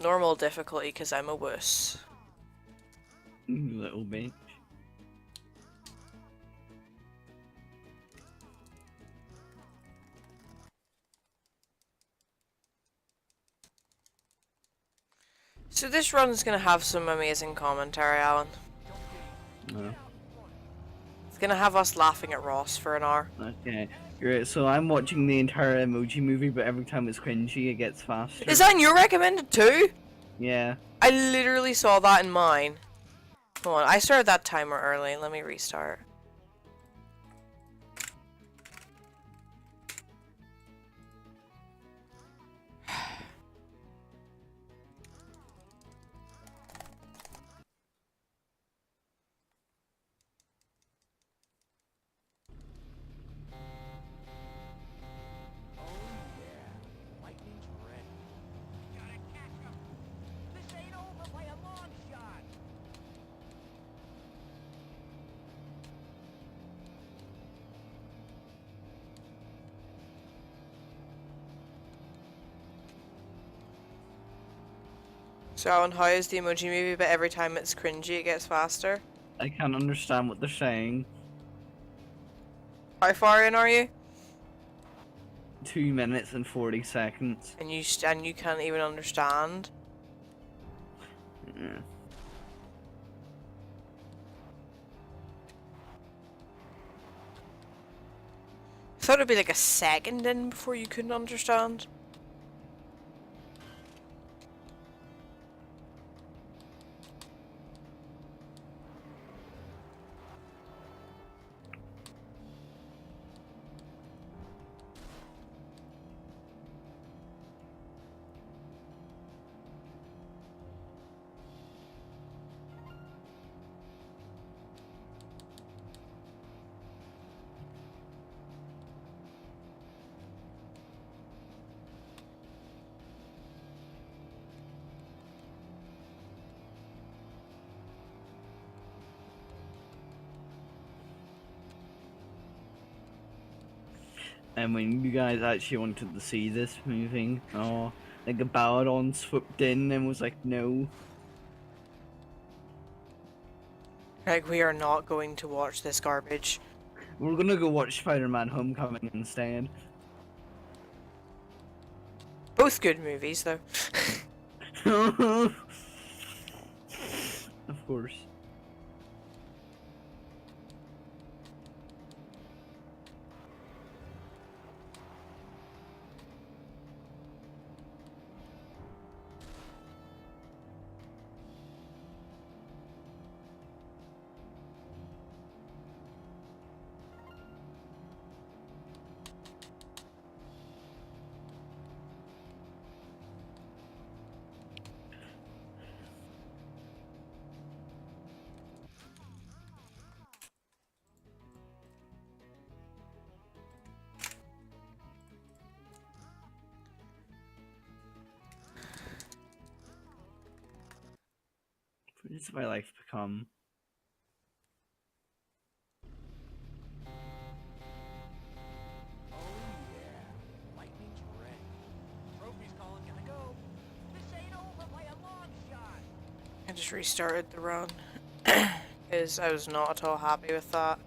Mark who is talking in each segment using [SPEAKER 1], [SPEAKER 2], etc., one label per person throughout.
[SPEAKER 1] Normal difficulty because I'm a wuss.
[SPEAKER 2] Little bitch.
[SPEAKER 1] So this run's gonna have some amazing commentary, Alan.
[SPEAKER 2] No.
[SPEAKER 1] It's gonna have us laughing at Ross for an hour.
[SPEAKER 2] Okay. Great. So I'm watching the entire Emoji Movie, but every time it's cringy, it gets faster.
[SPEAKER 1] Is that in your recommended too?
[SPEAKER 2] Yeah.
[SPEAKER 1] I literally saw that in mine. Hold on, I started that timer early. Let me restart. So Alan, how is the Emoji Movie? But every time it's cringy, it gets faster.
[SPEAKER 2] I can't understand what they're saying.
[SPEAKER 1] How far in are you?
[SPEAKER 2] 2 minutes and 40 seconds.
[SPEAKER 1] And you can't even understand.
[SPEAKER 2] Yeah.
[SPEAKER 1] I thought it'd be like a second in before you couldn't understand.
[SPEAKER 2] And when you guys actually wanted to see this moving, oh, like a Baladon swooped in and was like, no.
[SPEAKER 1] Like, we are not going to watch this garbage.
[SPEAKER 2] We're gonna go watch Spider-Man Homecoming instead.
[SPEAKER 1] Both good movies, though.
[SPEAKER 2] Of course. What has my life become?
[SPEAKER 1] I just restarted the run. Because I was not at all happy with that.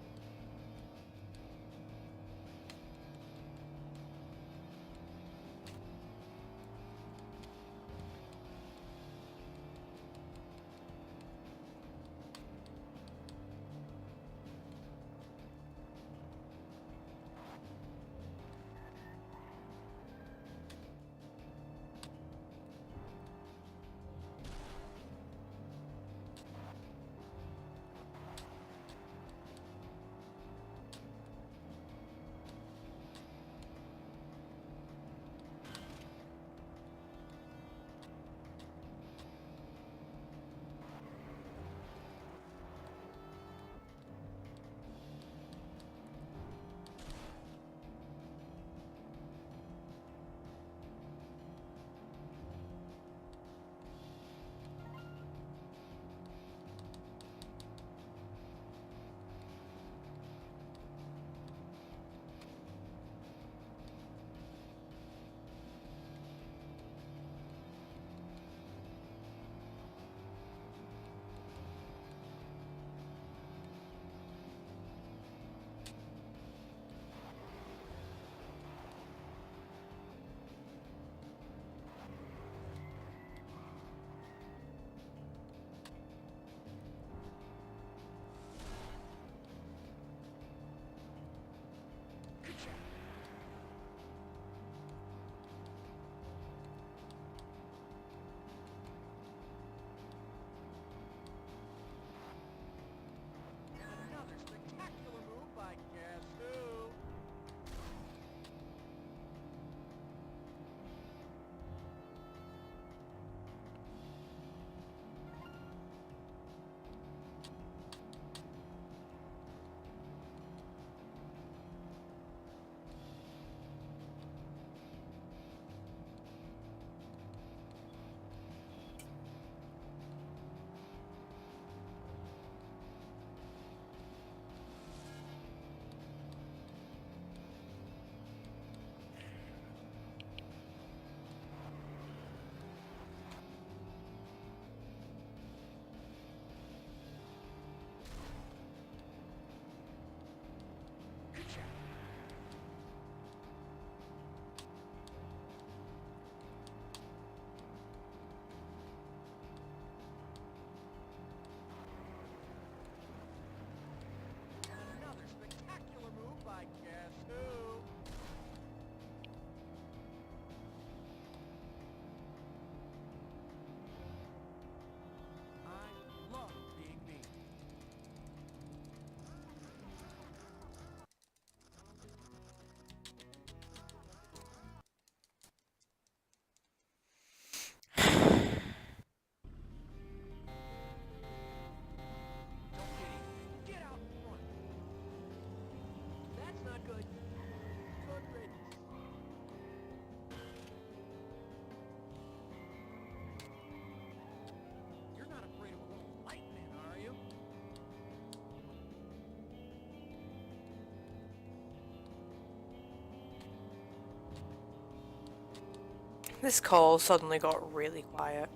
[SPEAKER 1] This call suddenly got really quiet.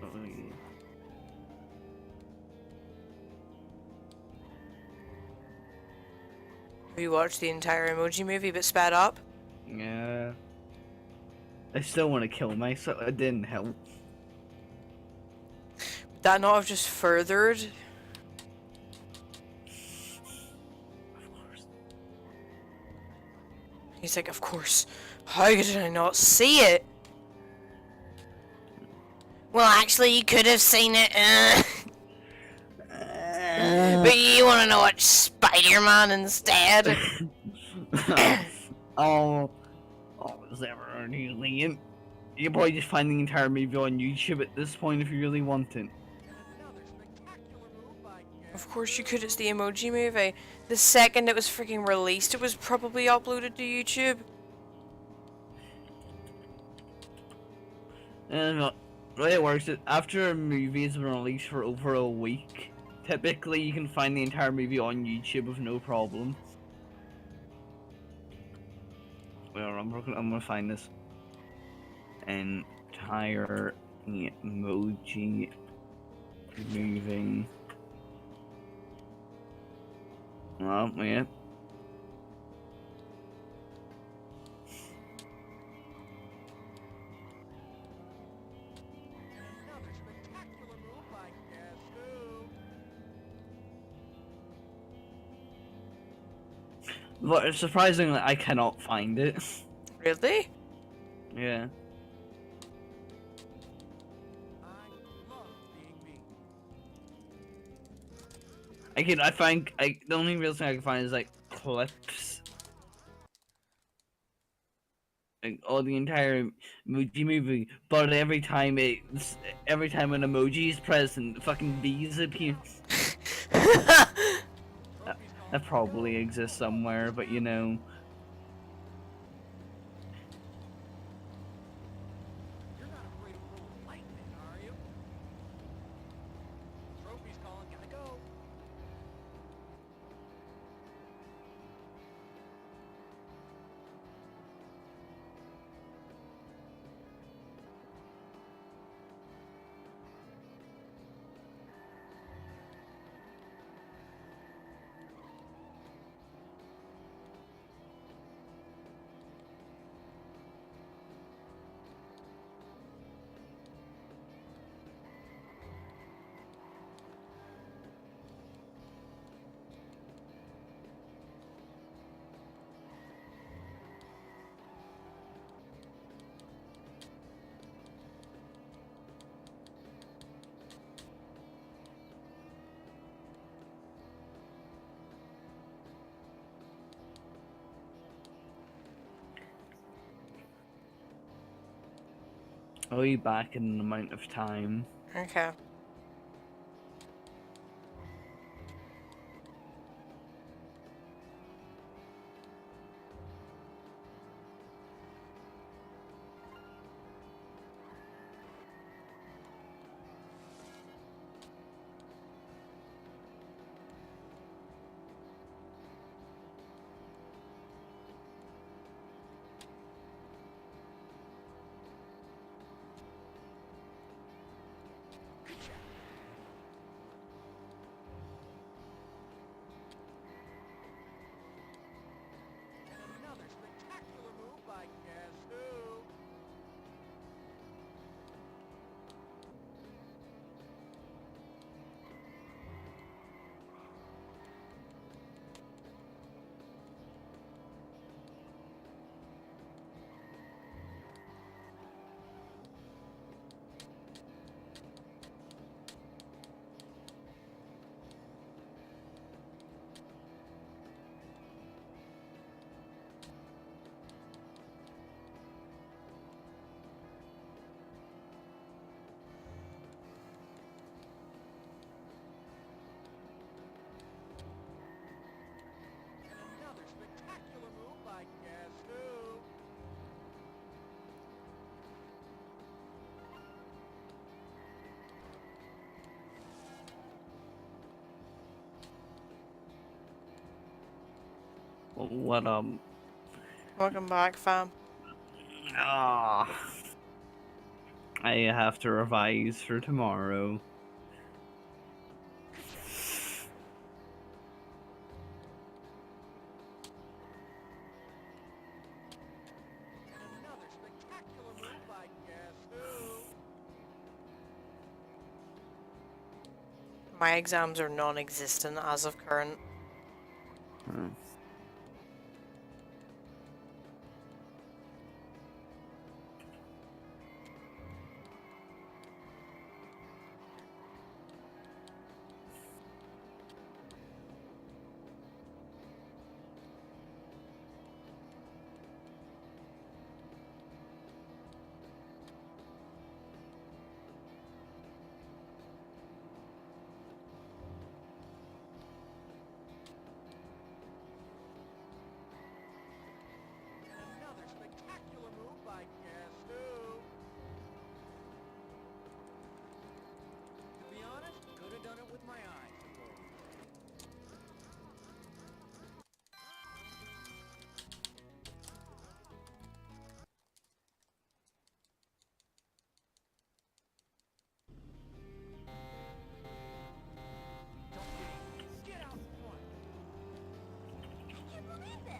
[SPEAKER 2] Oh, yeah.
[SPEAKER 1] Have you watched the entire Emoji Movie but sped up?
[SPEAKER 2] Yeah. I still want to kill myself. It didn't help.
[SPEAKER 1] Would that not have just furthered?
[SPEAKER 2] Of course.
[SPEAKER 1] He's like, of course. How did I not see it? Well, actually, you could have seen it. But you want to know what Spider-Man instead?
[SPEAKER 2] Oh, is ever Liam? You can probably just find the entire movie on YouTube at this point if you really want it.
[SPEAKER 1] Of course you could, it's the Emoji Movie. The second it was freaking released, it was probably uploaded to YouTube.
[SPEAKER 2] And the way it works is after a movie has been released for over a week, typically you can find the entire movie on YouTube with no problem. Well, I'm gonna find this entire emoji moving. Oh, yeah. But surprisingly, I cannot find it.
[SPEAKER 1] Really?
[SPEAKER 2] Yeah. The only real thing I can find is like clips. Like all the entire emoji movie, but every time an emoji is present, fucking bees appear. That probably exists somewhere, but you know. I'll be back in an amount of time.
[SPEAKER 1] Okay.
[SPEAKER 2] What
[SPEAKER 1] Welcome back, fam.
[SPEAKER 2] Ah, I have to revise for tomorrow.
[SPEAKER 3] Another spectacular move by guess who?
[SPEAKER 1] My exams are non-existent as of current.
[SPEAKER 2] Hmm.
[SPEAKER 3] Another spectacular move by guess who? To be honest, could have done it with my eyes closed. Don't get out front.
[SPEAKER 4] I can't believe this!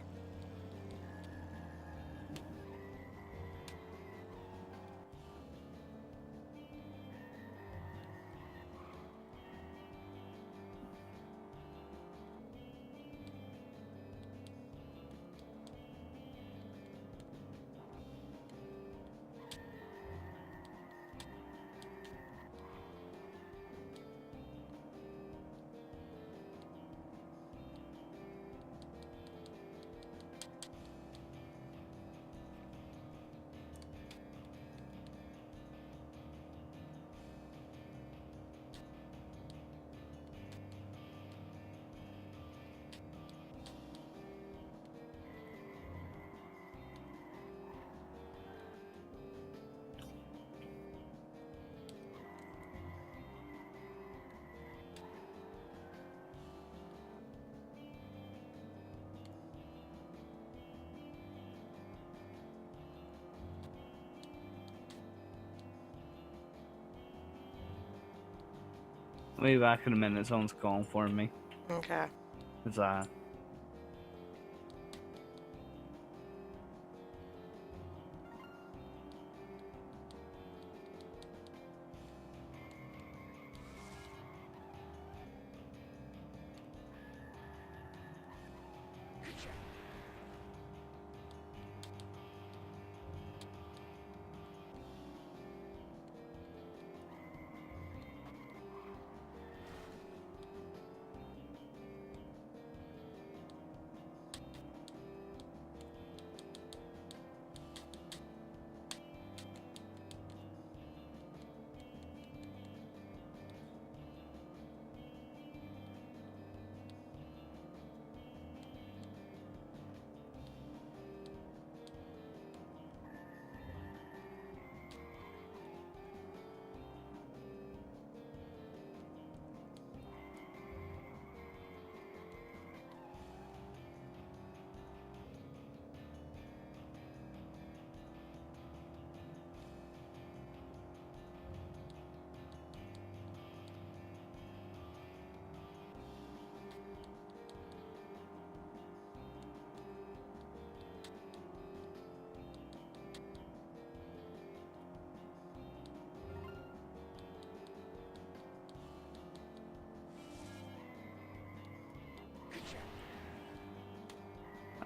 [SPEAKER 2] I'll be back in a minute. Someone's calling for me.
[SPEAKER 1] Okay.
[SPEAKER 2] What's that?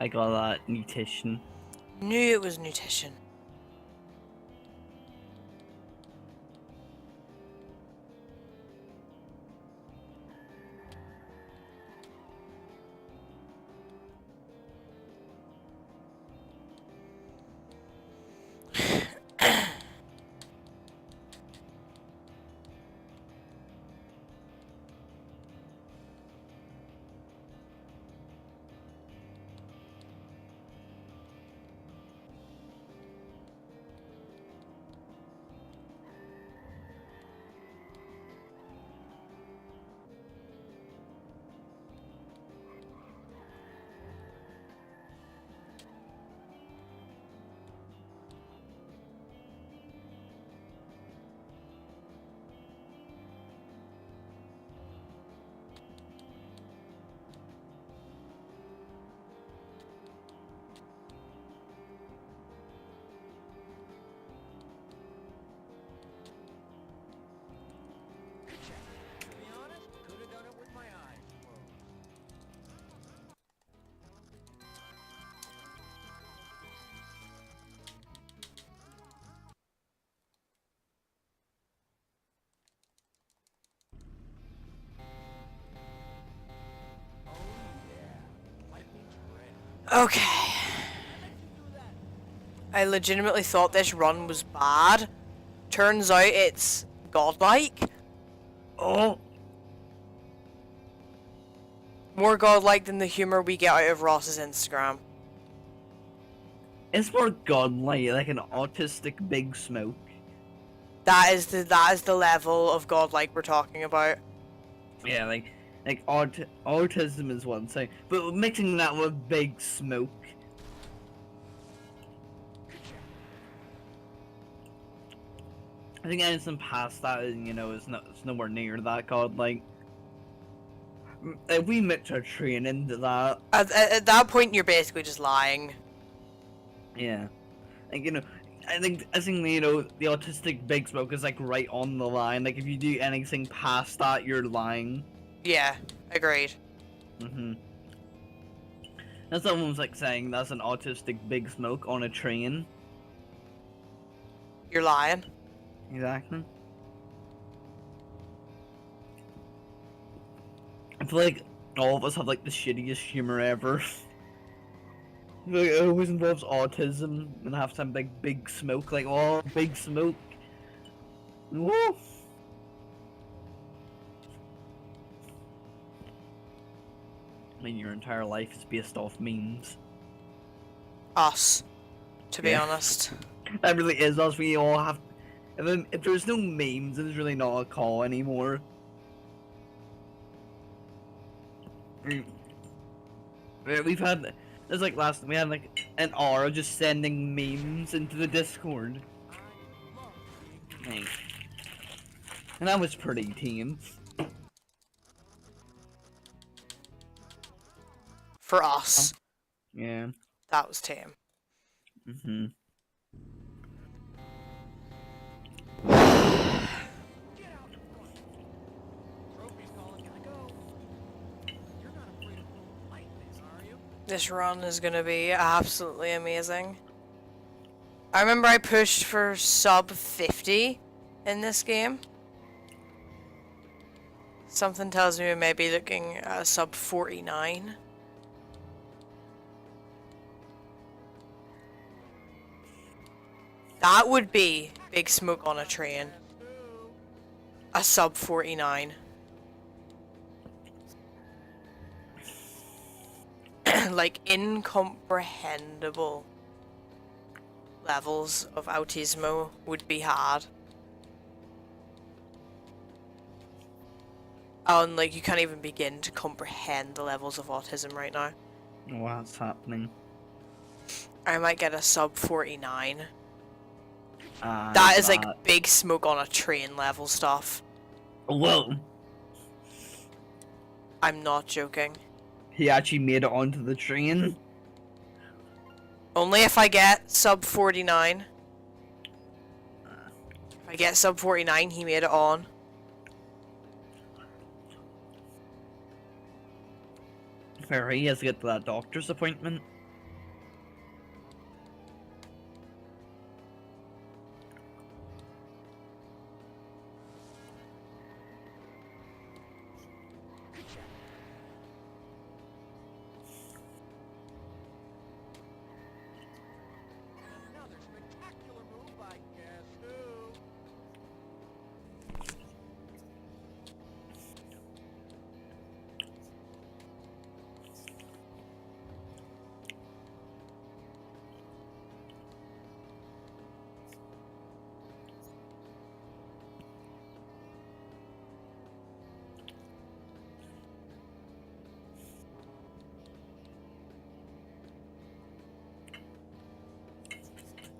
[SPEAKER 2] I got that nutrition.
[SPEAKER 1] Knew it was nutrition. Okay. I legitimately thought this run was bad. Turns out it's godlike.
[SPEAKER 2] Oh,
[SPEAKER 1] More godlike than the humor we get out of Ross's Instagram.
[SPEAKER 2] it's more godlike, like an autistic Big Smoke.
[SPEAKER 1] That is the level of godlike we're talking about.
[SPEAKER 2] Yeah, like autism is one thing, but mixing that with Big Smoke. I think anything past that, you know, it's nowhere near that godlike. If we mix our train into that,
[SPEAKER 1] At that point, you're basically just lying.
[SPEAKER 2] yeah, like, you know, I think you know the autistic Big Smoke is like right on the line. Like if you do anything past that, you're lying.
[SPEAKER 1] Yeah, agreed.
[SPEAKER 2] That's someone's like saying that's an autistic Big Smoke on a train.
[SPEAKER 1] You're lying.
[SPEAKER 2] Exactly. I feel like all of us have like the shittiest humor ever. Like, it always involves autism and have some like Big Smoke, like oh Big Smoke. Woo! I mean, your entire life is based off memes.
[SPEAKER 1] Us, to be
[SPEAKER 2] Yeah.
[SPEAKER 1] honest.
[SPEAKER 2] That really is us. We all have. If there's no memes, then it's really not a call anymore. We've had. It's like last. We had like an hour of just sending memes into the Discord. Like, and that was pretty tame.
[SPEAKER 1] For us,
[SPEAKER 2] Yeah.
[SPEAKER 1] that was tame.
[SPEAKER 2] Mhm.
[SPEAKER 3] Trophy's calling, gotta go. You're not afraid of cold lightning, are you?
[SPEAKER 1] This run is gonna be absolutely amazing. I remember I pushed for sub 50 in this game. Something tells me we may be looking at a sub 49. That would be Big Smoke on a train. A sub 49. Like incomprehensible levels of autismo would be had. And like you can't even begin to comprehend the levels of autism right now.
[SPEAKER 2] What's happening?
[SPEAKER 1] I might get a sub 49.
[SPEAKER 2] Ah,
[SPEAKER 1] That is like Big Smoke on a train level stuff.
[SPEAKER 2] Whoa!
[SPEAKER 1] I'm not joking.
[SPEAKER 2] He actually made it onto the train.
[SPEAKER 1] Only if I get sub 49. If I get sub 49, he made it on.
[SPEAKER 2] Fair, he has to get to that doctor's appointment.
[SPEAKER 3] Another spectacular move by guess who?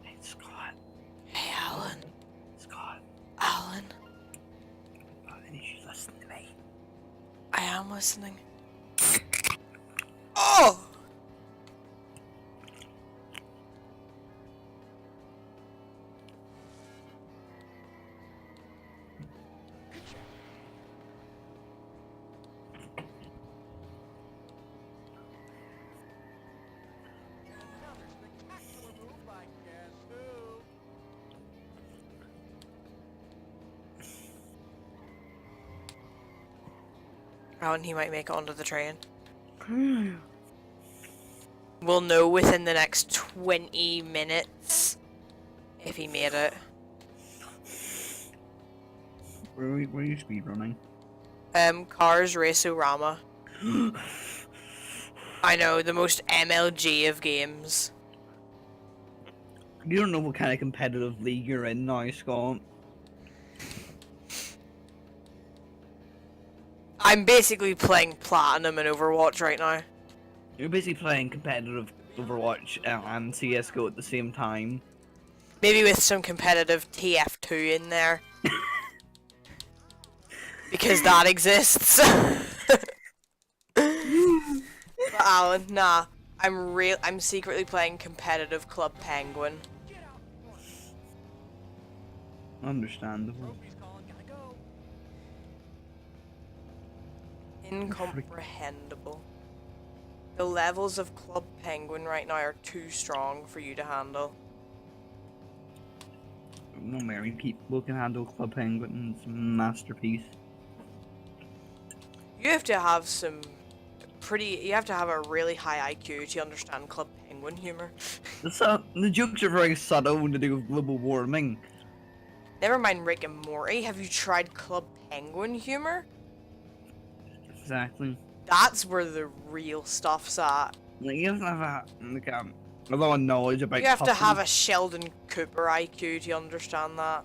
[SPEAKER 2] Hey, Scott.
[SPEAKER 1] Hey, Alan.
[SPEAKER 2] Scott.
[SPEAKER 1] Alan.
[SPEAKER 2] I need you to listen to me.
[SPEAKER 1] I am listening. Oh!
[SPEAKER 3] Another spectacular move by guess who?
[SPEAKER 1] Oh, and he might make it onto the train. We'll know within the next 20 minutes if he made it.
[SPEAKER 2] Where are you speedrunning?
[SPEAKER 1] Cars Race-O-Rama. I know, the most MLG of games.
[SPEAKER 2] You don't know what kind of competitive league you're in now, Scott.
[SPEAKER 1] I'm basically playing Platinum in Overwatch right now.
[SPEAKER 2] You're basically playing competitive Overwatch and CSGO at the same time.
[SPEAKER 1] Maybe with some competitive TF2 in there. Because that exists. But Alan, nah. I'm secretly playing competitive Club Penguin.
[SPEAKER 3] Get out front.
[SPEAKER 2] Understandable.
[SPEAKER 3] Trophy's calling, gotta go.
[SPEAKER 1] Incomprehensible. The levels of Club Penguin right now are too strong for you to handle.
[SPEAKER 2] No, Mary, people can handle Club Penguin's masterpiece.
[SPEAKER 1] You have to have you have to have a really high IQ to understand Club Penguin humor.
[SPEAKER 2] The jokes are very subtle when to do with global warming.
[SPEAKER 1] Never mind Rick and Morty, have you tried Club Penguin humor?
[SPEAKER 2] Exactly.
[SPEAKER 1] That's where the real stuff's at.
[SPEAKER 2] Like, you have to have a lot of knowledge about.
[SPEAKER 1] You have to have a
[SPEAKER 2] customs.
[SPEAKER 1] Sheldon Cooper IQ to understand that.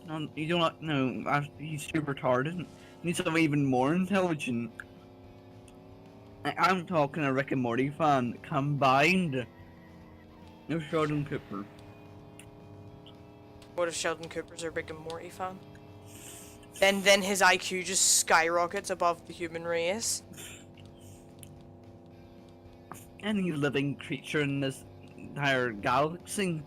[SPEAKER 2] No, you do not know. He's too retarded. You need something even more intelligent. I'm talking a Rick and Morty fan combined. No Sheldon Cooper.
[SPEAKER 1] What if Sheldon Cooper's a Rick and Morty fan? Then his IQ just skyrockets above the human race.
[SPEAKER 2] Any living creature in this entire galaxy.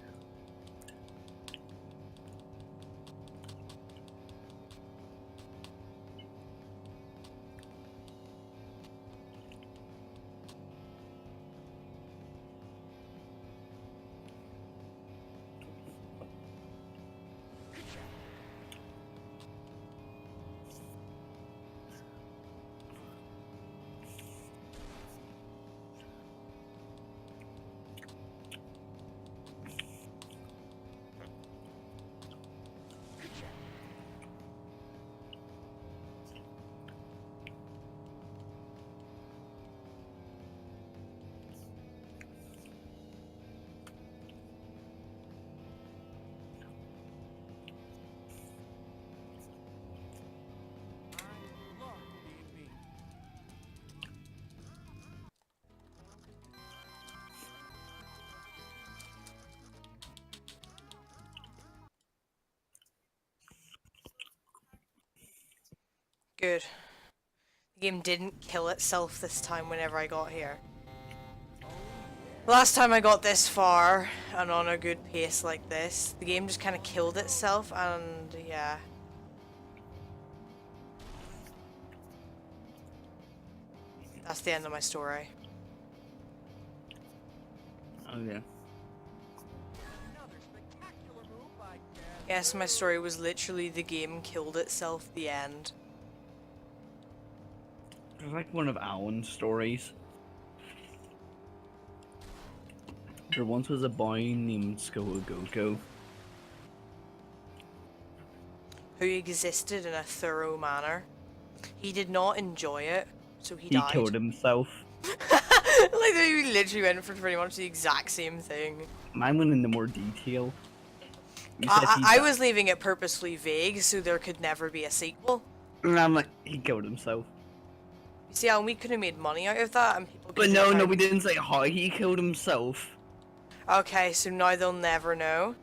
[SPEAKER 3] I love being me.
[SPEAKER 1] Good. The game didn't kill itself this time whenever I got here. Last time I got this far, and on a good pace like this, the game just kind of killed itself, and yeah. That's the end of my story.
[SPEAKER 2] Oh yeah.
[SPEAKER 3] Another spectacular move by Gaz.
[SPEAKER 1] Yes, my story was literally the game killed itself, the end.
[SPEAKER 2] It's like one of Alan's stories. There once was a boy named Skoagoko.
[SPEAKER 1] Who existed in a thorough manner. He did not enjoy it, so he
[SPEAKER 2] He
[SPEAKER 1] died.
[SPEAKER 2] killed himself.
[SPEAKER 1] Like, we literally went for pretty much the exact same thing.
[SPEAKER 2] Mine went into more detail. You said he
[SPEAKER 1] I
[SPEAKER 2] died.
[SPEAKER 1] was leaving it purposely vague, so there could never be a sequel.
[SPEAKER 2] And I'm like, he killed himself.
[SPEAKER 1] You see, Alan, we could have made money out of that, and people.
[SPEAKER 2] But
[SPEAKER 1] could
[SPEAKER 2] no,
[SPEAKER 1] have
[SPEAKER 2] no,
[SPEAKER 1] tried-
[SPEAKER 2] we didn't say how he killed himself.
[SPEAKER 1] Okay, so now they'll never know.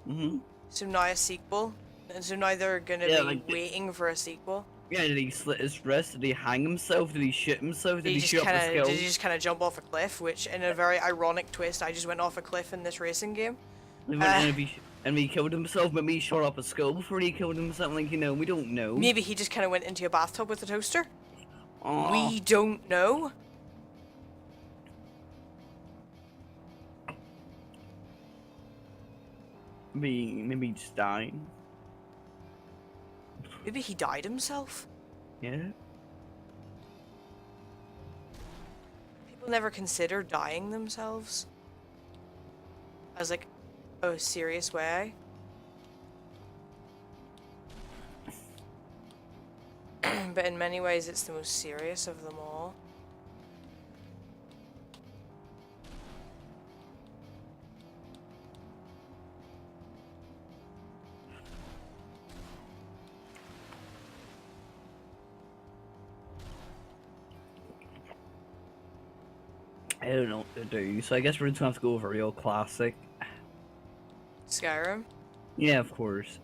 [SPEAKER 2] Mm-hmm.
[SPEAKER 1] So now a sequel, and so now they're gonna
[SPEAKER 2] Yeah,
[SPEAKER 1] be
[SPEAKER 2] like-
[SPEAKER 1] waiting for a sequel.
[SPEAKER 2] Yeah, did he slit his wrist? Did he hang himself? Did he shoot himself? Did he shoot up the
[SPEAKER 1] Did he
[SPEAKER 2] skills?
[SPEAKER 1] just kind of jump off a cliff? Which, in a very ironic twist, I just went off a cliff in this racing game.
[SPEAKER 2] And he killed himself, but he shot up a skull before he killed himself. Like, you know, we don't know.
[SPEAKER 1] Maybe he just kind of went into a bathtub with a toaster.
[SPEAKER 2] Aw.
[SPEAKER 1] We don't know.
[SPEAKER 2] Maybe he just died.
[SPEAKER 1] Maybe he died himself.
[SPEAKER 2] Yeah.
[SPEAKER 1] People People never consider dying themselves as like a serious way. But in many ways, it's the most serious of them all.
[SPEAKER 2] I don't know what to do, so I guess we're just gonna have to go over real classic.
[SPEAKER 1] Skyrim?
[SPEAKER 2] Yeah, of course.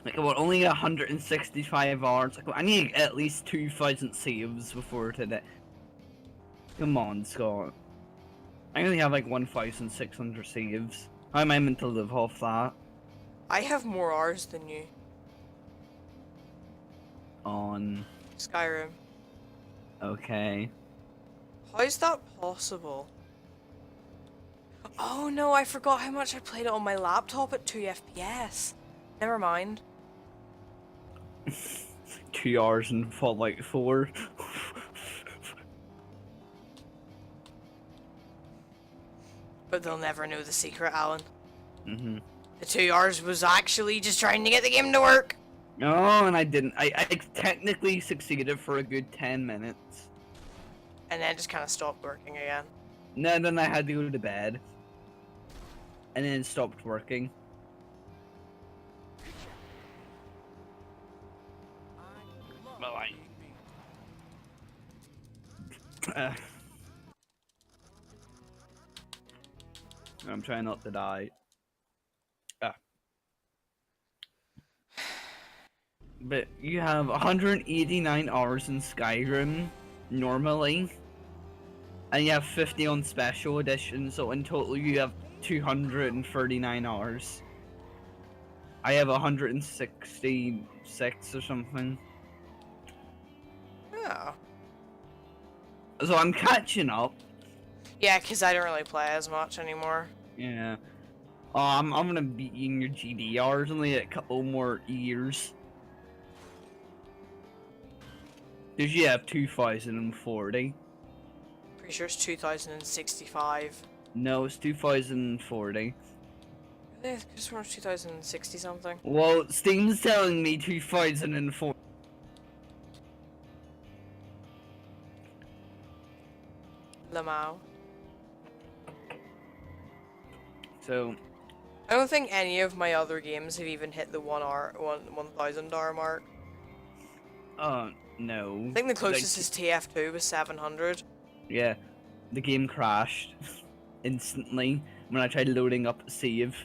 [SPEAKER 2] Like, about only 165 hours. Like, I need at least 2,000 saves before today. Come on, Scott. I only have like 1,600 saves. How am I meant to live off that?
[SPEAKER 1] I have more hours than you.
[SPEAKER 2] On.
[SPEAKER 1] Skyrim.
[SPEAKER 2] Okay.
[SPEAKER 1] How's that possible? Oh no, I forgot how much I played it on my laptop at 2 FPS. Never mind.
[SPEAKER 2] 2 hours in Fallout 4.
[SPEAKER 1] But they'll never know the secret, Alan.
[SPEAKER 2] Mm-hmm.
[SPEAKER 1] The 2 hours was actually just trying to get the game to work.
[SPEAKER 2] No, and I didn't. I technically succeeded for a good 10 minutes.
[SPEAKER 1] And then just kind of stopped working again.
[SPEAKER 2] No, then I had to go to bed. And then it stopped working.
[SPEAKER 3] I love
[SPEAKER 2] Well,
[SPEAKER 3] being me.
[SPEAKER 2] I'm trying not to die. But you have 189 hours in Skyrim, normally. And you have 50 on Special Edition, so in total you have 239 hours. I have 166 or something.
[SPEAKER 1] Oh.
[SPEAKER 2] So I'm catching up.
[SPEAKER 1] Yeah, because I don't really play as much anymore.
[SPEAKER 2] Yeah. I'm gonna be in your GD hours only a couple more years. Because you have 2,040.
[SPEAKER 1] Pretty sure it's 2065.
[SPEAKER 2] No, it's 2,040.
[SPEAKER 1] I just want 2060 something.
[SPEAKER 2] Well, Steam's telling me 2004.
[SPEAKER 1] Lamau.
[SPEAKER 2] So,
[SPEAKER 1] I don't think any of my other games have even hit the 1,000 hour mark.
[SPEAKER 2] no.
[SPEAKER 1] I think the closest is TF2 with 700.
[SPEAKER 2] Yeah, the game crashed instantly when I tried loading up a save.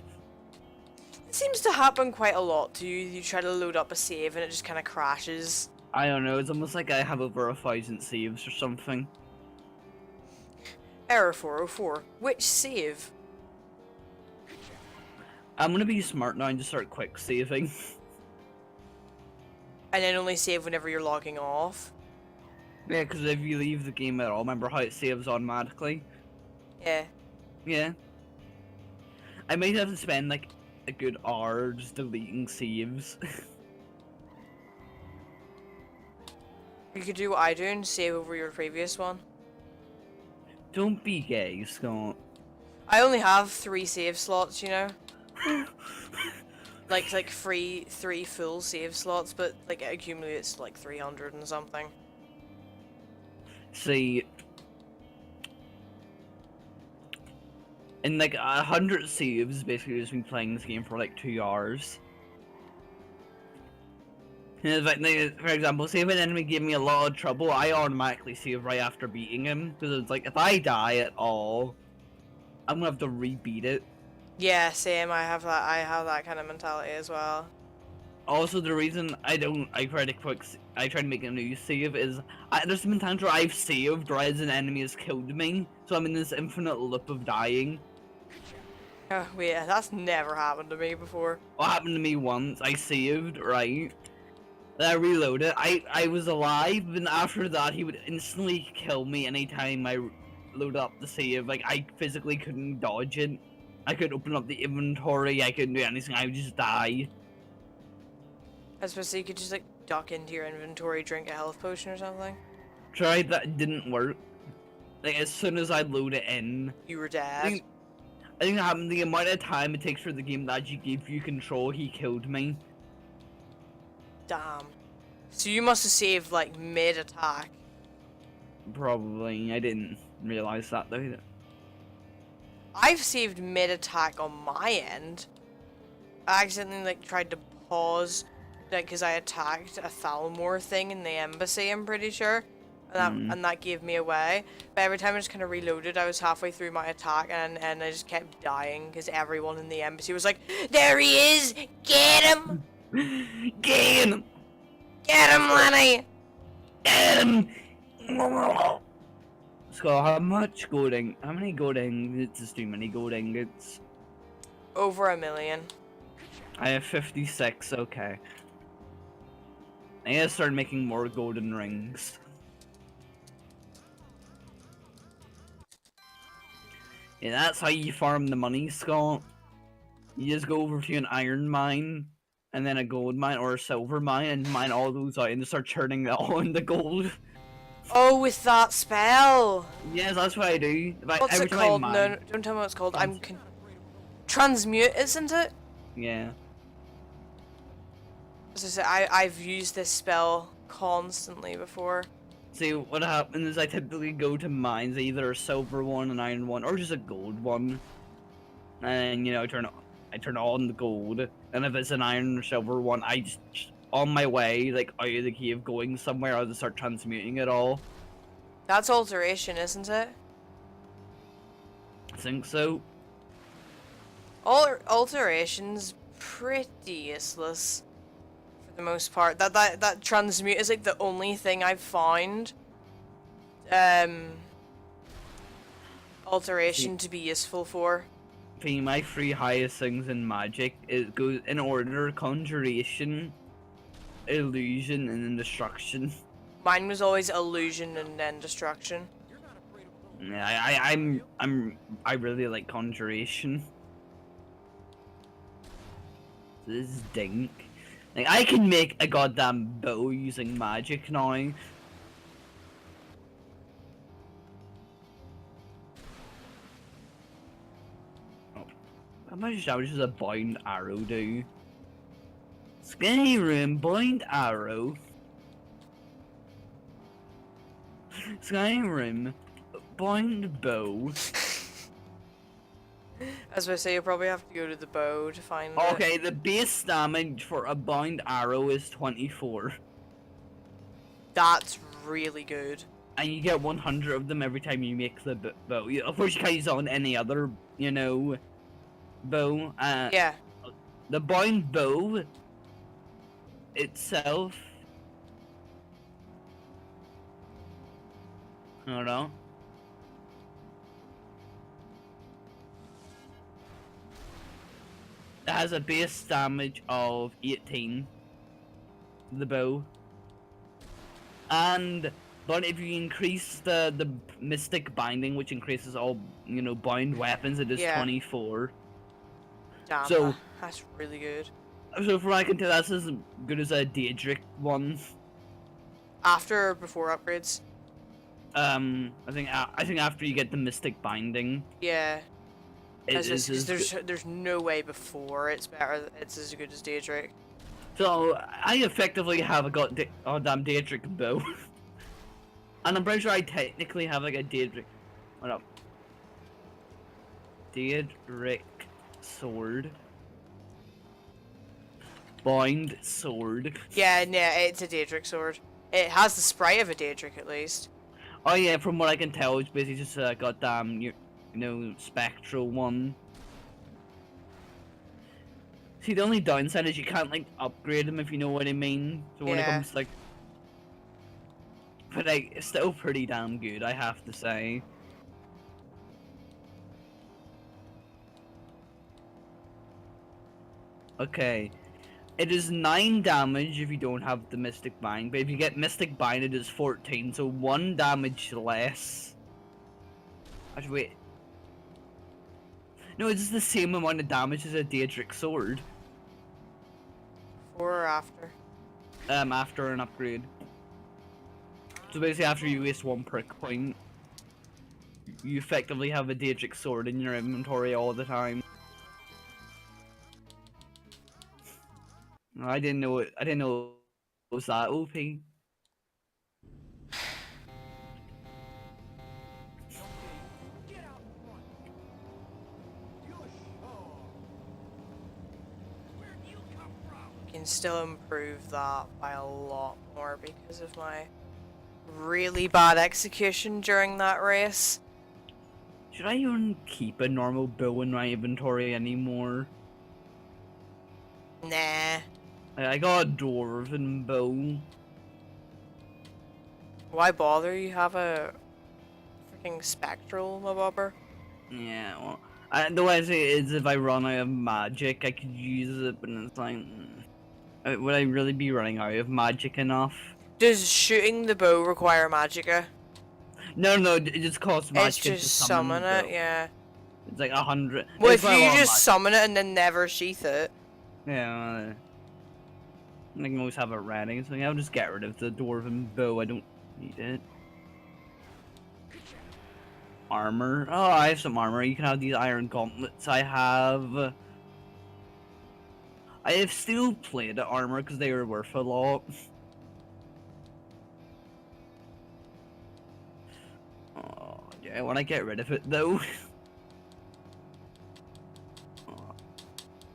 [SPEAKER 1] It seems to happen quite a lot to you. You try to load up a save and it just kind of crashes.
[SPEAKER 2] I don't know, it's almost like I have over 1,000 saves or something.
[SPEAKER 1] Error 404. Which save?
[SPEAKER 2] I'm gonna be smart now and just start quick saving.
[SPEAKER 1] And then only save whenever you're logging off.
[SPEAKER 2] Yeah, because if you leave the game at all, remember how it saves automatically?
[SPEAKER 1] Yeah.
[SPEAKER 2] Yeah. I might have to spend like a good hour just deleting saves.
[SPEAKER 1] You could do what I do and save over your previous one.
[SPEAKER 2] Don't be gay, Scott.
[SPEAKER 1] I only have 3 save slots, you know? like three full save slots, but like it accumulates to like 300 and something.
[SPEAKER 2] See, in like 100 saves, basically just been playing this game for like 2 hours. And it's like, for example, say if an enemy gave me a lot of trouble, I automatically save right after beating him, because it's like, if I die at all, I'm gonna have to rebeat it.
[SPEAKER 1] Yeah, same. I have that kind of mentality as well.
[SPEAKER 2] Also, the reason I try to make a new save is, there's been times where I've saved right as an enemy has killed me, so I'm in this infinite loop of dying.
[SPEAKER 1] Oh, wait, that's never happened to me before.
[SPEAKER 2] What happened to me once, I saved, right? Then I reloaded, I was alive, and after that he would instantly kill me anytime I load up the save. Like, I physically couldn't dodge it. I couldn't open up the inventory, I couldn't do anything, I would just die.
[SPEAKER 1] I suppose you could just like duck into your inventory, drink a health potion or something.
[SPEAKER 2] tried that, it didn't work. Like, as soon as I load it in,
[SPEAKER 1] You were
[SPEAKER 2] I
[SPEAKER 1] dead.
[SPEAKER 2] think that happened, the amount of time it takes for the game to actually give you control, he killed me.
[SPEAKER 1] Damn. So you must have saved like mid-attack.
[SPEAKER 2] Probably, I didn't realize that though.
[SPEAKER 1] I've saved mid-attack on my end. I accidentally like tried to pause, like, because I attacked a Thalmor thing in the embassy, I'm pretty sure. And that gave me away. But every time I just kind of reloaded, I was halfway through my attack and I just kept dying because everyone in the embassy was like, "There he is! Get him!
[SPEAKER 2] Get him!
[SPEAKER 1] Get him, Lenny!"
[SPEAKER 2] Get him! Scott, how much gold how many gold ingots is too many gold ingots?
[SPEAKER 1] Over 1 million.
[SPEAKER 2] I have 56, okay. I gotta start making more golden rings. Yeah, that's how you farm the money, Scott. You just go over to an iron mine, and then a gold mine or a silver mine, and mine all those out and just start turning it all into gold.
[SPEAKER 1] Oh, with that spell!
[SPEAKER 2] Yes, that's what I do.
[SPEAKER 1] What's
[SPEAKER 2] every
[SPEAKER 1] it
[SPEAKER 2] time I
[SPEAKER 1] called?
[SPEAKER 2] mine-
[SPEAKER 1] No, don't tell me what it's called. Transmute, isn't it?
[SPEAKER 2] Yeah.
[SPEAKER 1] As I say, I've used this spell constantly before.
[SPEAKER 2] See, what happens is I typically go to mines, either a silver one, an iron one, or just a gold one. And, you know, I turn on the gold. And if it's an iron or silver one, I just, on my way, like, out of the cave going somewhere, I'll just start transmuting it all.
[SPEAKER 1] That's alteration, isn't it?
[SPEAKER 2] I think so.
[SPEAKER 1] Alteration's pretty useless for the most part. That transmute is like the only thing I've found alteration to be useful for.
[SPEAKER 2] See, my three highest things in magic, it goes in order: conjuration, illusion, and then destruction.
[SPEAKER 1] Mine was always illusion and then destruction.
[SPEAKER 2] Yeah, I really like conjuration. This is dink. Like, I can make a goddamn bow using magic now. Oh, how much damage does a bound arrow do? Skyrim bound arrow. Skyrim bound bow.
[SPEAKER 1] As I say, you'll probably have to go to the bow to find it.
[SPEAKER 2] Okay, the base damage for a bound arrow is 24.
[SPEAKER 1] That's really good.
[SPEAKER 2] And you get 100 of them every time you make the bow. Of course, you can't use it on any other, you know, bow.
[SPEAKER 1] Yeah.
[SPEAKER 2] The bound bow itself. I don't know. It has a base damage of 18. The bow. But if you increase the mystic binding, which increases all, you know, bound weapons, it is 24.
[SPEAKER 1] Damn,
[SPEAKER 2] So-
[SPEAKER 1] that's really good.
[SPEAKER 2] So from what I can tell, that's as good as a Daedric one.
[SPEAKER 1] After or before upgrades?
[SPEAKER 2] I think after you get the mystic binding,
[SPEAKER 1] Yeah.
[SPEAKER 2] it
[SPEAKER 1] Because
[SPEAKER 2] is
[SPEAKER 1] there's no way before it's better. It's as good as Daedric.
[SPEAKER 2] So I effectively have a goddamn Daedric bow, and I'm pretty sure I technically have like a Daedric. What up? Daedric sword. Bound sword.
[SPEAKER 1] Yeah, it's a Daedric sword. It has the sprite of a Daedric at least.
[SPEAKER 2] Oh yeah, from what I can tell, it's basically just a goddamn you know, spectral one. See, the only downside is you can't like upgrade them, if you know what I mean. So when it
[SPEAKER 1] Yeah.
[SPEAKER 2] comes to, like, but like, it's still pretty damn good, I have to say. Okay, it is 9 damage if you don't have the Mystic Bind, but if you get Mystic Bind, it is 14, so 1 damage less. Actually, wait. No, it's the same amount of damage as a Daedric sword.
[SPEAKER 1] Before or after?
[SPEAKER 2] After an upgrade. So basically, after you waste 1 perk point, you effectively have a Daedric sword in your inventory all the time. I didn't know it. I didn't know it was that OP.
[SPEAKER 3] Get out in front. You sure? Where'd you come from?
[SPEAKER 1] Can still improve that by a lot more because of my really bad execution during that race.
[SPEAKER 2] Should I even keep a normal bow in my inventory anymore?
[SPEAKER 1] Nah.
[SPEAKER 2] I got a dwarven bow.
[SPEAKER 1] Why bother? You have a freaking spectral mobobber.
[SPEAKER 2] Yeah, well, the way I say it is if I run out of magic, I could use it, but it's like, would I really be running out of magic enough?
[SPEAKER 1] Does shooting the bow require magicka?
[SPEAKER 2] No, it just costs magic
[SPEAKER 1] It's just
[SPEAKER 2] to summon
[SPEAKER 1] summon it,
[SPEAKER 2] bow.
[SPEAKER 1] yeah.
[SPEAKER 2] It's like 100.
[SPEAKER 1] Well,
[SPEAKER 2] It's
[SPEAKER 1] if
[SPEAKER 2] quite a
[SPEAKER 1] you
[SPEAKER 2] lot of
[SPEAKER 1] just summon it and then never sheath it.
[SPEAKER 2] yeah, I can always have it ready, so I'll just get rid of the dwarven bow. I don't need it. Armor. Oh, I have some armor. You can have these iron gauntlets. I have steel plate armor because they are worth a lot. Oh, yeah, I want to get rid of it though.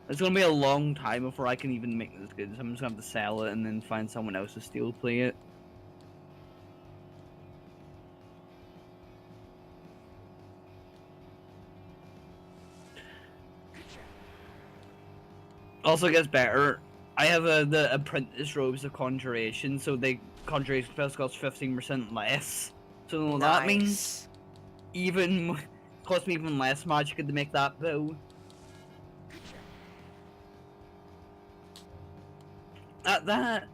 [SPEAKER 2] It's gonna be a long time before I can even make this good. So I'm just gonna have to sell it and then find someone else to steel plate it. Also gets better. I have the apprentice robes of conjuration, so they conjuration spells cost 15% less. So that means even cost me even less magic to make that bow. At that,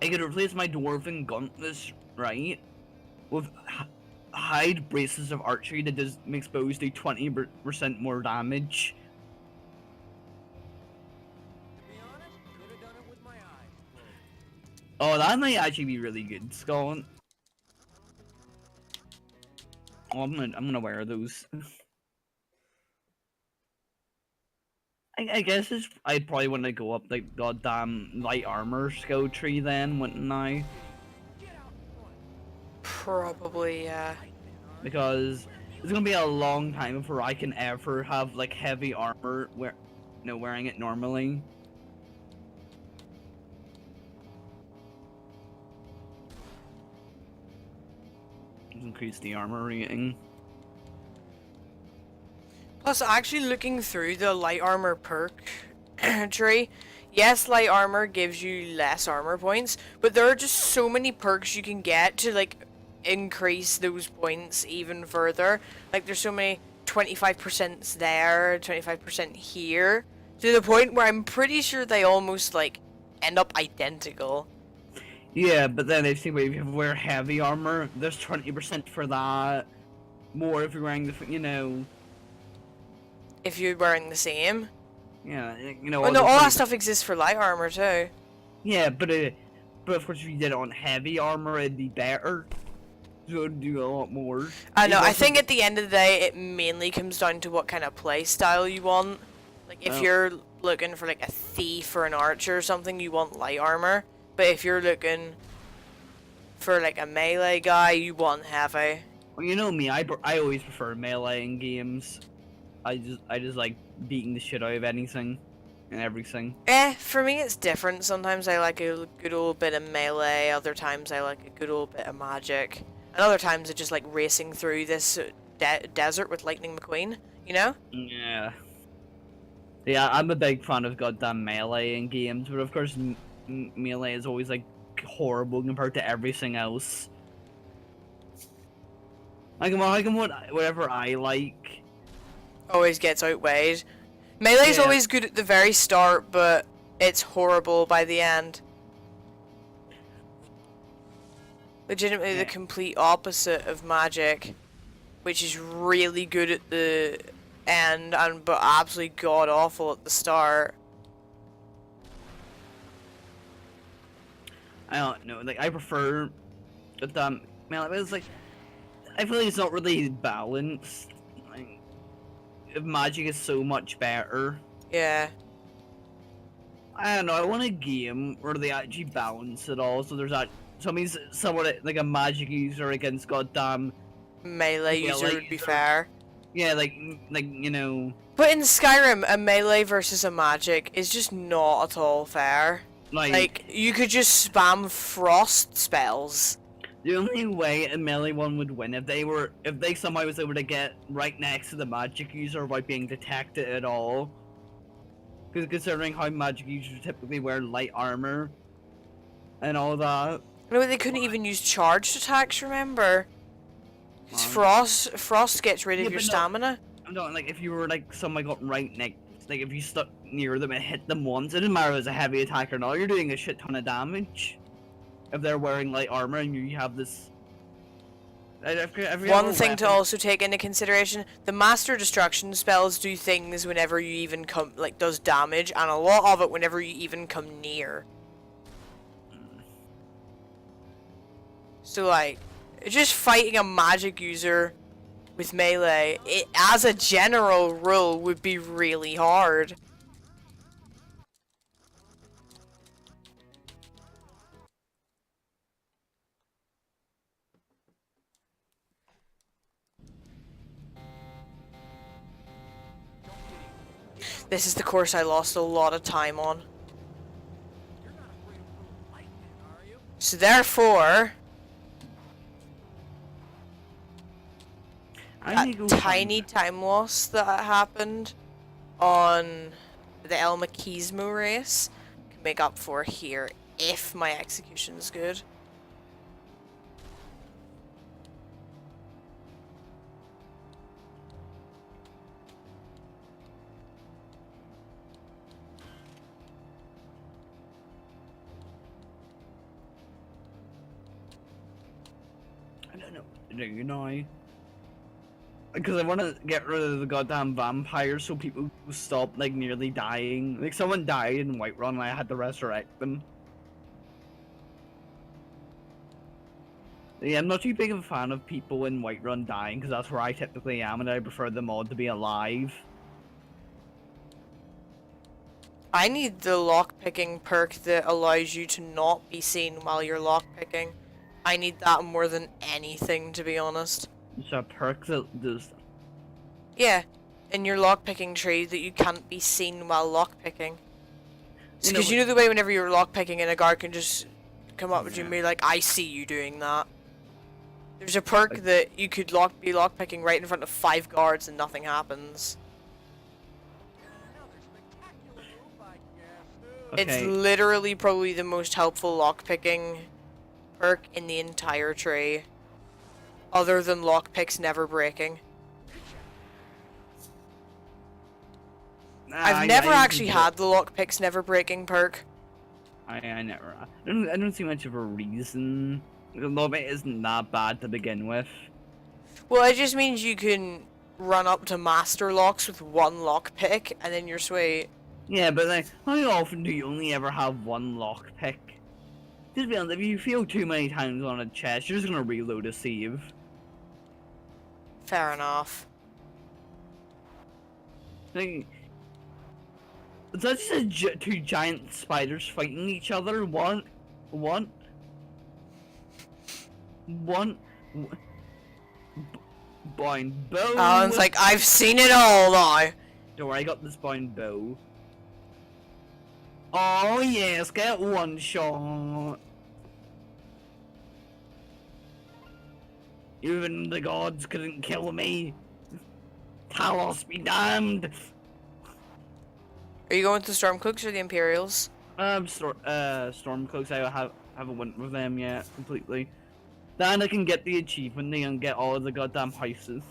[SPEAKER 2] I could replace my dwarven gauntlets, right, with hide braces of archery that makes bows do 20% more damage.
[SPEAKER 3] To be honest, could have done it with my eyes closed.
[SPEAKER 2] Oh, that might actually be really good, Scotland. Oh, I'm gonna wear those. I guess I'd probably want to go up the goddamn light armor skill tree then, wouldn't I?
[SPEAKER 3] Get out in front.
[SPEAKER 1] Probably, yeah.
[SPEAKER 2] Because it's gonna be a long time before I can ever have like heavy armor wearing it normally. Increase the armor rating.
[SPEAKER 1] Plus, actually looking through the light armor perk tree, yes, light armor gives you less armor points, but there are just so many perks you can get to, like, increase those points even further. Like, there's so many 25% there, 25% here, to the point where I'm pretty sure they almost, like, end up identical.
[SPEAKER 2] Yeah, but then if you wear heavy armor, there's 20% for that. More if you're wearing the,
[SPEAKER 1] If you're wearing the same.
[SPEAKER 2] yeah,
[SPEAKER 1] Oh no, all that stuff exists for light armor too.
[SPEAKER 2] Yeah, but of course if you did it on heavy armor, it'd be better. So it'd do a lot more.
[SPEAKER 1] I know, I think at the end of the day, it mainly comes down to what kind of play style you want. Like, if you're looking for, like, a thief or an archer or something, you want light armor. But if you're looking for, like, a melee guy, you want heavy.
[SPEAKER 2] Well, you know me, I always prefer melee in games. I just like beating the shit out of anything and everything.
[SPEAKER 1] For me it's different. Sometimes I like a good old bit of melee, other times I like a good old bit of magic. And other times I just like racing through this desert with Lightning McQueen, you know?
[SPEAKER 2] Yeah. Yeah, I'm a big fan of goddamn melee in games, but of course melee is always like horrible compared to everything else. I can whatever I like.
[SPEAKER 1] Always gets outweighed. Melee's
[SPEAKER 2] Yeah.
[SPEAKER 1] always good at the very start, but it's horrible by the end. Legitimately the complete opposite of magic, which is really good at the end, but absolutely god awful at the start.
[SPEAKER 2] I don't know, like I prefer But man, it's like I feel like it's not really balanced. Like, if magic is so much better.
[SPEAKER 1] Yeah.
[SPEAKER 2] I don't know. I want a game where they actually balance it all. So there's that. So it means someone like a magic user against goddamn
[SPEAKER 1] Melee user
[SPEAKER 2] melee
[SPEAKER 1] would be
[SPEAKER 2] user.
[SPEAKER 1] fair.
[SPEAKER 2] Yeah, like you know.
[SPEAKER 1] But in Skyrim, a melee versus a magic is just not at all fair. Like, you could just spam frost spells.
[SPEAKER 2] The only way a melee one would win if they somehow was able to get right next to the magic user without being detected at all. Because considering how magic users typically wear light armor and all that.
[SPEAKER 1] No, they couldn't even use charged attacks, remember? 'Cause frost gets rid of your stamina.
[SPEAKER 2] I'm talking like if you were like someone got right next, like if you stuck near them and hit them once, it doesn't matter if it's a heavy attack or not, you're doing a shit ton of damage. If they're wearing light armor and you have this.
[SPEAKER 1] One thing to also take into consideration, the master destruction spells do things whenever you even come, like, does damage, and a lot of it whenever you even come near. So, like, just fighting a magic user with melee, it, as a general rule, would be really hard. This is the course I lost a lot of time on.
[SPEAKER 3] You're not afraid of little lightning, are you?
[SPEAKER 1] So therefore, that tiny time loss that happened on the El Machismo race can make up for here if my execution's good.
[SPEAKER 2] I don't know. You know, because I want to get rid of the goddamn vampires so people stop like nearly dying. Like someone died in Whiterun and I had to resurrect them. Yeah, I'm not too big of a fan of people in Whiterun dying because that's where I typically am, and I prefer them all to be alive.
[SPEAKER 1] I need the lockpicking perk that allows you to not be seen while you're lockpicking. I need that more than anything, to be honest.
[SPEAKER 2] It's a perk that does.
[SPEAKER 1] Yeah, in your lockpicking tree that you can't be seen while lockpicking. Because you know the way whenever you're lockpicking and a guard can just come up with you and be like, I see you doing that. There's a perk that you could be lockpicking right in front of 5 guards and nothing happens.
[SPEAKER 3] Another spectacular move, I guess.
[SPEAKER 1] It's literally probably the most helpful lockpicking perk in the entire tree. Other than lockpicks never breaking. I've never actually had the lockpicks never breaking perk.
[SPEAKER 2] I never. I don't see much of a reason. A lot of it isn't that bad to begin with.
[SPEAKER 1] Well, it just means you can run up to master locks with 1 lockpick, and then you're sweet.
[SPEAKER 2] Yeah, but like, how often do you only ever have 1 lockpick? Just be honest, if you fail too many times on a chest, you're just gonna reload a save.
[SPEAKER 1] Fair enough.
[SPEAKER 2] Like, is that just 2 giant spiders fighting each other? One. Bound bow.
[SPEAKER 1] Alan's like, I've seen it all now.
[SPEAKER 2] Don't worry, I got this bound bow. Oh yes, get 1 shot. Even the gods couldn't kill me. Talos be damned.
[SPEAKER 1] Are you going to the Stormcloaks or the Imperials?
[SPEAKER 2] Stormcloaks. I haven't went with them yet completely. Then I can get the achievement and get all of the goddamn houses.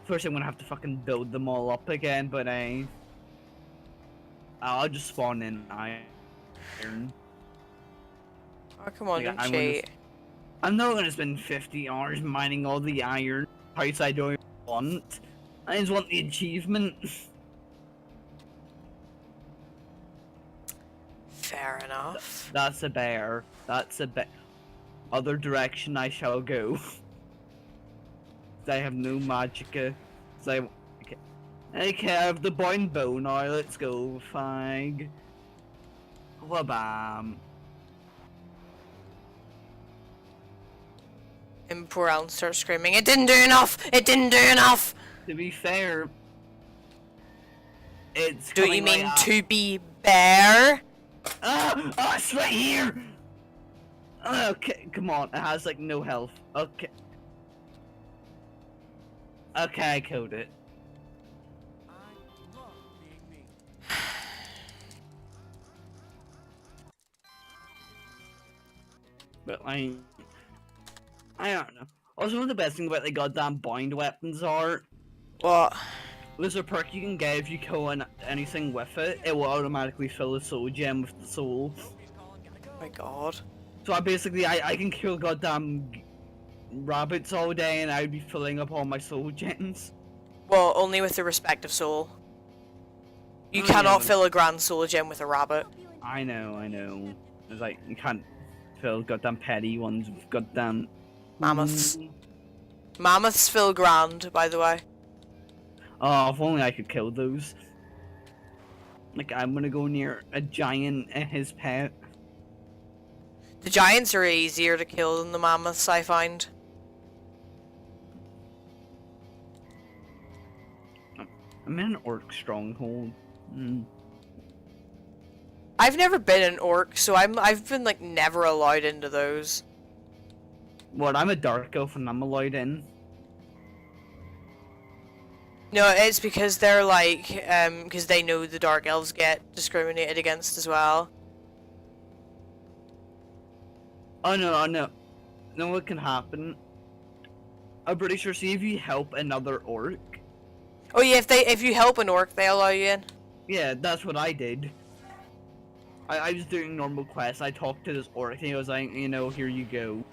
[SPEAKER 2] First, I'm gonna have to fucking build them all up again, but I'll just spawn in iron.
[SPEAKER 1] Oh, come on,
[SPEAKER 2] Like,
[SPEAKER 1] don't cheat.
[SPEAKER 2] I'm not gonna spend 50 hours mining all the iron house I don't want. I just want the achievement.
[SPEAKER 1] Fair enough. enough.
[SPEAKER 2] That's a bear. That's a bear. Other direction I shall go. I have no magicka. So okay, I have the boing bow now. Let's go, fag. Wabam.
[SPEAKER 1] And poor Alan starts screaming, "It didn't do enough! It didn't do enough!"
[SPEAKER 2] To be fair, it's.
[SPEAKER 1] Do you
[SPEAKER 2] coming
[SPEAKER 1] mean
[SPEAKER 2] right
[SPEAKER 1] to be bear?
[SPEAKER 2] Oh, it's right here! Okay, come on, it has like no health. Okay. Okay, I killed it.
[SPEAKER 3] I love being me.
[SPEAKER 2] But I don't know. Also, one of the best things about the goddamn bind weapons are,
[SPEAKER 1] What?
[SPEAKER 2] there's a perk you can get if you kill anything with it, it will automatically fill a soul gem with the soul.
[SPEAKER 3] Nobody's calling, gotta go.
[SPEAKER 1] Oh my god.
[SPEAKER 2] So I can kill goddamn rabbits all day and I'd be filling up all my soul gems.
[SPEAKER 1] Well, only with the respective soul. You
[SPEAKER 2] Oh,
[SPEAKER 1] cannot
[SPEAKER 2] yeah.
[SPEAKER 1] fill a grand soul gem with a rabbit.
[SPEAKER 2] I know. It's like, you can't fill goddamn petty ones with goddamn...
[SPEAKER 1] Mammoths. Mammoths fill grand, by the way.
[SPEAKER 2] Oh, if only I could kill those. Like, I'm gonna go near a giant and his pet.
[SPEAKER 1] The giants are easier to kill than the mammoths, I find.
[SPEAKER 2] I'm in an orc stronghold.
[SPEAKER 1] I've never been an orc, so I've been like never allowed into those.
[SPEAKER 2] What, I'm a dark elf and I'm allowed in?
[SPEAKER 1] No, it's because they're like, because they know the dark elves get discriminated against as well.
[SPEAKER 2] Oh no. No, what can happen? I'm pretty sure, see if you help another orc.
[SPEAKER 1] Oh yeah, if you help an orc, they allow you in.
[SPEAKER 2] Yeah, that's what I did. I was doing normal quests, I talked to this orc and he was like, you know, here you go.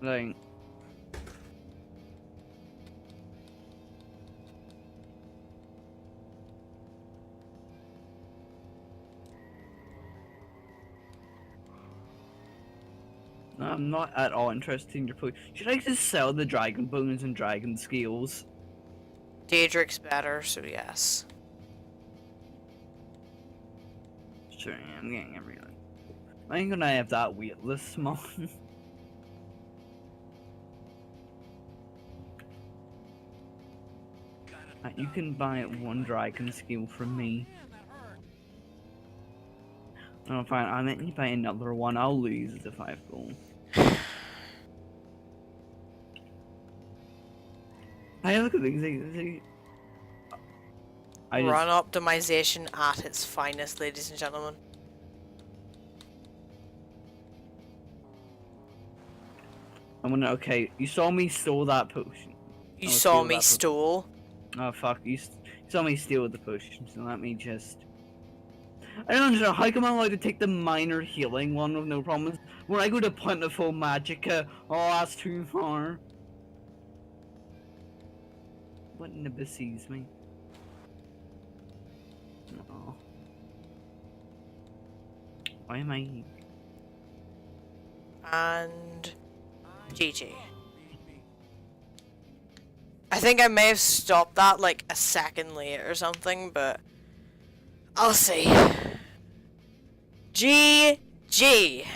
[SPEAKER 2] Like... No, I'm not at all interested in your play. Should I just sell the dragon bones and dragon scales?
[SPEAKER 1] Daedric's better, so yes.
[SPEAKER 2] Sure, I'm getting everything. I ain't gonna have that weightless mon. You can buy one dragon scale from me.
[SPEAKER 3] Man, that hurt.
[SPEAKER 2] Oh, fine. I'll let you buy another one. I'll lose if I have gold. I look at things. I
[SPEAKER 1] Run optimization at its finest, ladies and gentlemen.
[SPEAKER 2] I'm gonna. Okay, you saw me steal that potion.
[SPEAKER 1] You
[SPEAKER 2] I'll
[SPEAKER 1] saw
[SPEAKER 2] steal
[SPEAKER 1] me
[SPEAKER 2] that potion.
[SPEAKER 1] stole.
[SPEAKER 2] Oh fuck! You saw me steal the potion. So let me just. I don't understand. How come I'm allowed to take the minor healing one with no problems? When I go to plentiful magicka, oh that's too far. What nibbles me? No. Why am I?
[SPEAKER 1] And
[SPEAKER 3] I
[SPEAKER 1] GG.
[SPEAKER 3] love being me.
[SPEAKER 1] I think I may have stopped that like a second late or something, but I'll see. GG.